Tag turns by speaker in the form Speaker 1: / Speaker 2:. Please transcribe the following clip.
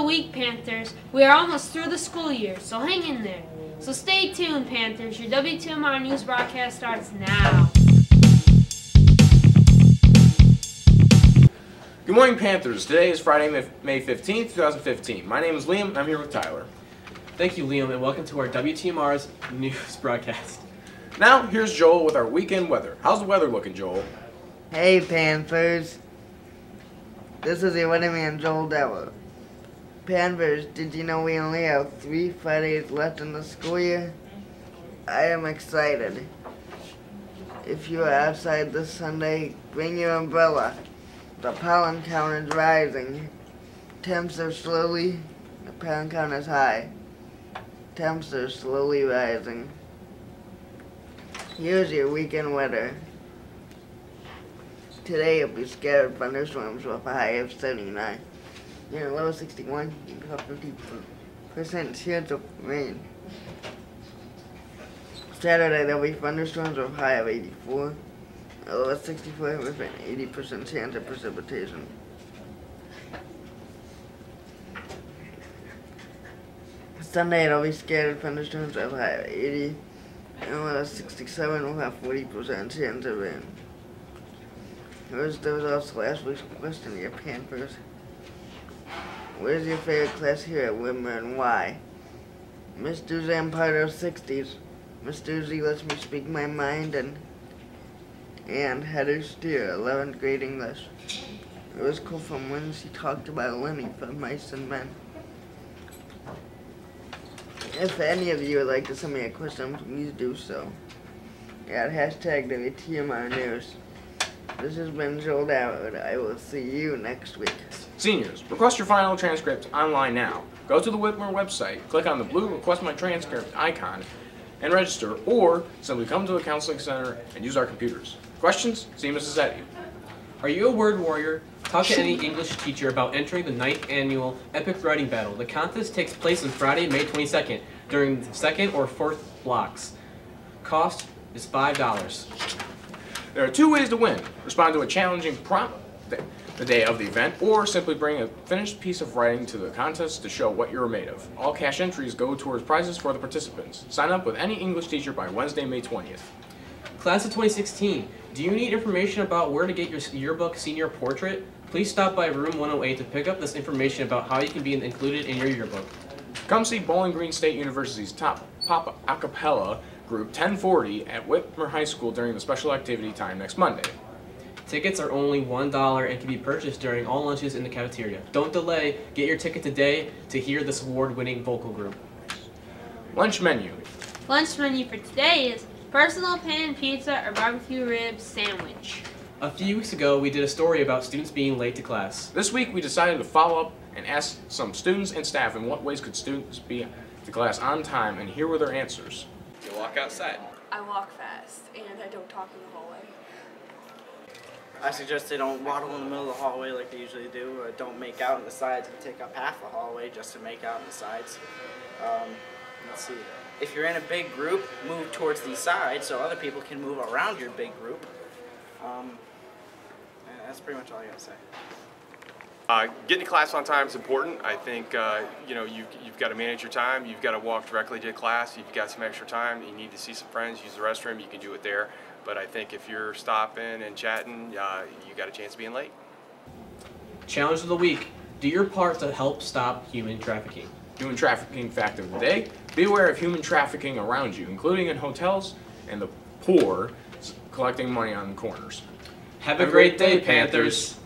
Speaker 1: week, Panthers. We are almost through the school year, so hang in there. So stay tuned, Panthers. Your WTMR news broadcast starts now.
Speaker 2: Good morning, Panthers. Today is Friday, May 15th, 2015. My name is Liam, and I'm here with Tyler.
Speaker 3: Thank you, Liam, and welcome to our WTMR's news broadcast.
Speaker 2: Now, here's Joel with our weekend weather. How's the weather looking, Joel?
Speaker 4: Hey, Panthers. This is your weatherman, Joel Dewa. Panthers, did you know we only have 3 Fridays left in the school year? I am excited. If you are outside this Sunday, bring your umbrella. The pollen count is rising. Temps are slowly, the pollen count is high. Temps are slowly rising. Here's your weekend weather. Today it'll be scattered thunderstorms with a high of 79. Your low 61, you have 50% chance of rain. Saturday there'll be thunderstorms with a high of 84. A low of 64 with an 80% chance of precipitation. Sunday it'll be scattered thunderstorms with a high of 80. And a low of 67 will have 40% chance of rain. There was also last week's question, your Panthers. Where's your favorite class here at Whitmer and why? Miss Doozy, I'm part of 60s. Miss Doozy lets me speak my mind and Heather Steer, 11th grade English. It was cool from when she talked about Lenny from Mice and Men. If any of you would like to send me a question, please do so. At hashtag WTMR News. This has been Joel Dowd. I will see you next week.
Speaker 2: Seniors, request your final transcript online now. Go to the Whitmer website, click on the blue Request My Transcript icon, and register, or simply come to the Counseling Center and use our computers. Questions? See Mrs. Eddy.
Speaker 3: Are you a word warrior? Talk to any English teacher about entering the 9th annual Epic Writing Battle. The contest takes place on Friday, May 22nd, during the 2nd or 4th blocks. Cost is $5.
Speaker 2: There are 2 ways to win. Respond to a challenging prompt the day of the event, or simply bring a finished piece of writing to the contest to show what you're made of. All cash entries go towards prizes for the participants. Sign up with any English teacher by Wednesday, May 20th.
Speaker 3: Class of 2016, do you need information about where to get your yearbook senior portrait? Please stop by room 108 to pick up this information about how you can be included in your yearbook.
Speaker 2: Come see Bowling Green State University's top pop a cappella group 1040 at Whitmer High School during the special activity time next Monday.
Speaker 3: Tickets are only $1 and can be purchased during all lunches in the cafeteria. Don't delay. Get your ticket today to hear this award-winning vocal group.
Speaker 2: Lunch menu.
Speaker 1: Lunch menu for today is personal pan pizza or barbecue ribs sandwich.
Speaker 3: A few weeks ago, we did a story about students being late to class.
Speaker 2: This week, we decided to follow up and ask some students and staff in what ways could students be to class on time, and here were their answers.
Speaker 5: You walk outside.
Speaker 6: I walk fast, and I don't talk in the hallway.
Speaker 7: I suggest they don't waddle in the middle of the hallway like they usually do, or don't make out on the sides and take up half the hallway just to make out on the sides. Let's see. If you're in a big group, move towards the sides so other people can move around your big group. That's pretty much all I gotta say.
Speaker 5: Getting to class on time is important. I think you know, you've got to manage your time. You've got to walk directly to class. You've got some extra time. You need to see some friends, use the restroom. You can do it there. But I think if you're stopping and chatting, you got a chance of being late.
Speaker 3: Challenge of the week. Do your part to help stop human trafficking.
Speaker 2: Human trafficking fact of the day. Be aware of human trafficking around you, including in hotels and the poor collecting money on corners.
Speaker 3: Have a great day, Panthers.